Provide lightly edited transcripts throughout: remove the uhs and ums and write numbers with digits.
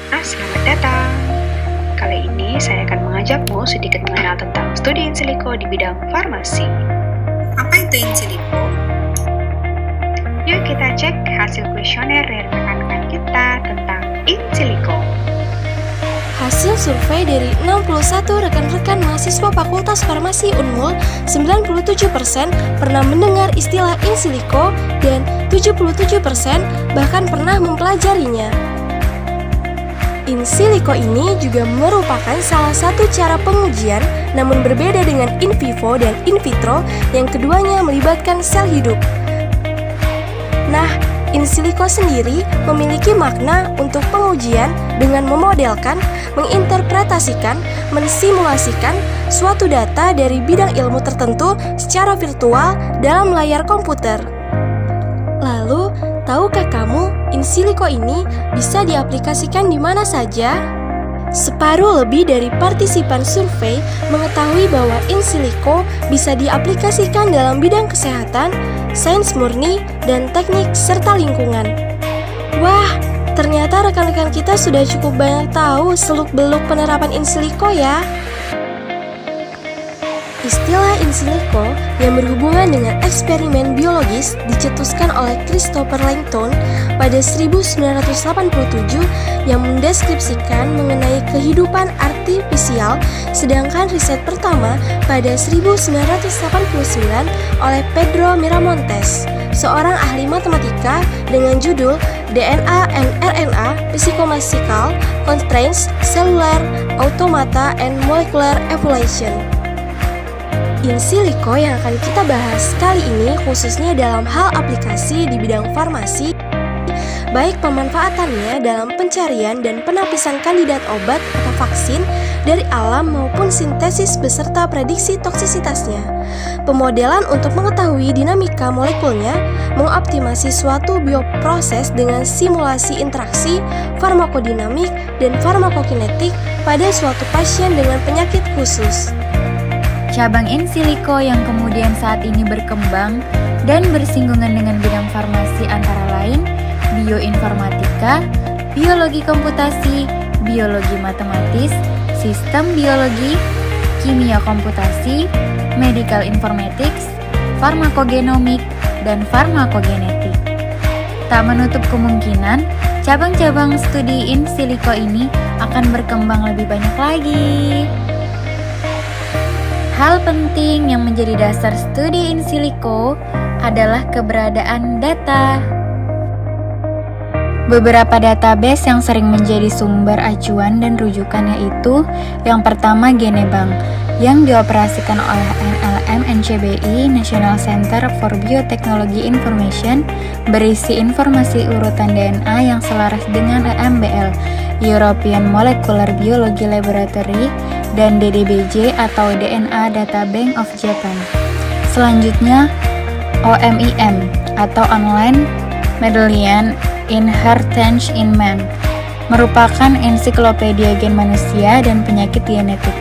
Selamat datang. Kali ini saya akan mengajakmu sedikit mengenal tentang studi in silico di bidang farmasi. Apa itu in silico? Yuk kita cek hasil kuesioner dari rekan-rekan kita tentang in silico. Hasil survei dari 61 rekan-rekan mahasiswa Fakultas Farmasi Unmul, 97% pernah mendengar istilah in silico dan 77% bahkan pernah mempelajarinya. In silico ini juga merupakan salah satu cara pengujian, namun berbeda dengan in vivo dan in vitro yang keduanya melibatkan sel hidup. Nah, in silico sendiri memiliki makna untuk pengujian dengan memodelkan, menginterpretasikan, mensimulasikan suatu data dari bidang ilmu tertentu secara virtual dalam layar komputer. Lalu, tahukah kamu in silico ini bisa diaplikasikan di mana saja? Separuh lebih dari partisipan survei mengetahui bahwa in silico bisa diaplikasikan dalam bidang kesehatan, sains murni, dan teknik serta lingkungan. Wah, ternyata rekan-rekan kita sudah cukup banyak tahu seluk-beluk penerapan in silico ya. Istilah in silico yang berhubungan dengan eksperimen biologis dicetuskan oleh Christopher Langton pada 1987 yang mendeskripsikan mengenai kehidupan artifisial, sedangkan riset pertama pada 1989 oleh Pedro Miramontes, seorang ahli matematika dengan judul DNA and RNA Psychomatical Constraints, Cellular Automata and Molecular Evolution. In silico yang akan kita bahas kali ini khususnya dalam hal aplikasi di bidang farmasi, baik pemanfaatannya dalam pencarian dan penapisan kandidat obat atau vaksin dari alam maupun sintesis beserta prediksi toksisitasnya, pemodelan untuk mengetahui dinamika molekulnya, mengoptimasi suatu bioproses dengan simulasi interaksi farmakodinamik dan farmakokinetik pada suatu pasien dengan penyakit khusus. Cabang in silico yang kemudian saat ini berkembang dan bersinggungan dengan bidang farmasi antara lain bioinformatika, biologi komputasi, biologi matematis, sistem biologi, kimia komputasi, medical informatics, farmakogenomik, dan farmakogenetik. Tak menutup kemungkinan cabang-cabang studi in silico ini akan berkembang lebih banyak lagi. Hal penting yang menjadi dasar studi in silico adalah keberadaan data. Beberapa database yang sering menjadi sumber acuan dan rujukan yaitu yang pertama Genebank yang dioperasikan oleh NLM NCBI National Center for Biotechnology Information berisi informasi urutan DNA yang selaras dengan EMBL European Molecular Biology Laboratory dan DDBJ atau DNA Data Bank of Japan. Selanjutnya OMIM atau Online Mendelian Inheritance in Man merupakan ensiklopedia gen manusia dan penyakit genetik.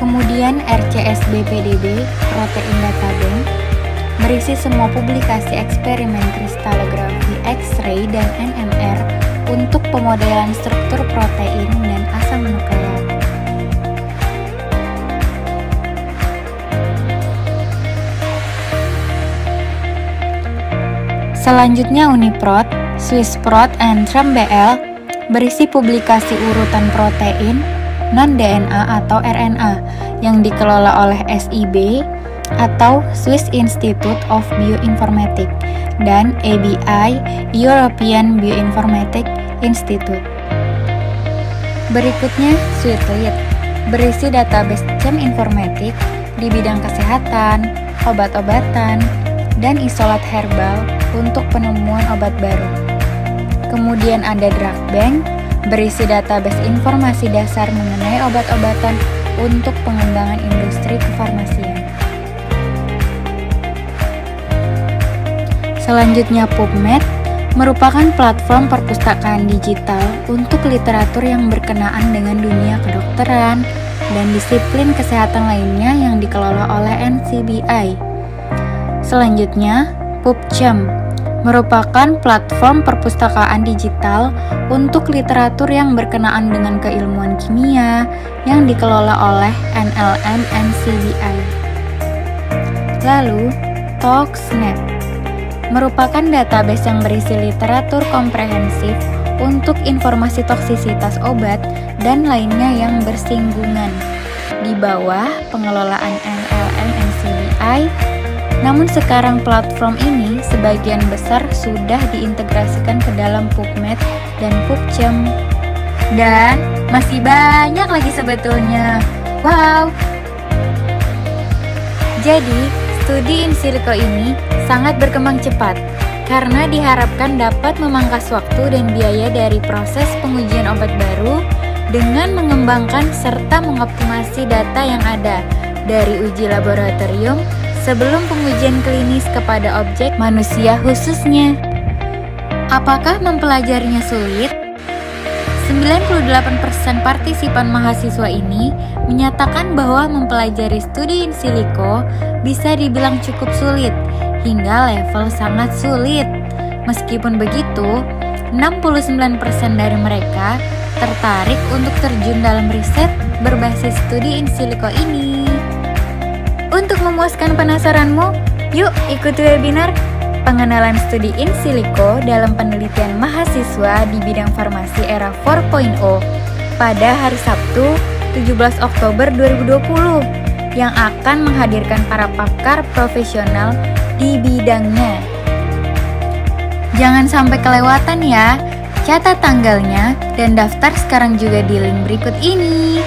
Kemudian RCSB-PDB Protein Data Bank berisi semua publikasi eksperimen kristalografi X-ray dan NMR untuk pemodelan struktur protein dan asam nukleat. Selanjutnya Uniprot, Swissprot, and TrempBL berisi publikasi urutan protein non-DNA atau RNA yang dikelola oleh SIB atau Swiss Institute of Bioinformatics dan ABI European Bioinformatics Institute. Berikutnya Swirlit berisi database cheminformatics di bidang kesehatan, obat-obatan, dan isolat herbal untuk penemuan obat baru. Kemudian ada Drug Bank berisi database informasi dasar mengenai obat-obatan untuk pengembangan industri kefarmasian. Selanjutnya PubMed merupakan platform perpustakaan digital untuk literatur yang berkenaan dengan dunia kedokteran dan disiplin kesehatan lainnya yang dikelola oleh NCBI. Selanjutnya, PubChem merupakan platform perpustakaan digital untuk literatur yang berkenaan dengan keilmuan kimia yang dikelola oleh NLM NCBI. Lalu, Toxnet merupakan database yang berisi literatur komprehensif untuk informasi toksisitas obat dan lainnya yang bersinggungan di bawah pengelolaan NLM NCBI. Namun sekarang platform ini sebagian besar sudah diintegrasikan ke dalam PubMed dan PubChem. Dan masih banyak lagi sebetulnya. Wow! Jadi, studi in silico ini sangat berkembang cepat karena diharapkan dapat memangkas waktu dan biaya dari proses pengujian obat baru dengan mengembangkan serta mengoptimasi data yang ada dari uji laboratorium sebelum pengujian klinis kepada objek manusia khususnya. Apakah mempelajarinya sulit? 98% partisipan mahasiswa ini menyatakan bahwa mempelajari studi in silico bisa dibilang cukup sulit hingga level sangat sulit. Meskipun begitu, 69% dari mereka tertarik untuk terjun dalam riset berbasis studi in silico ini. Untuk memuaskan penasaranmu, yuk ikuti webinar pengenalan studi in silico dalam penelitian mahasiswa di bidang farmasi era 4.0 pada hari Sabtu 17 Oktober 2020 yang akan menghadirkan para pakar profesional di bidangnya. Jangan sampai kelewatan ya, catat tanggalnya dan daftar sekarang juga di link berikut ini.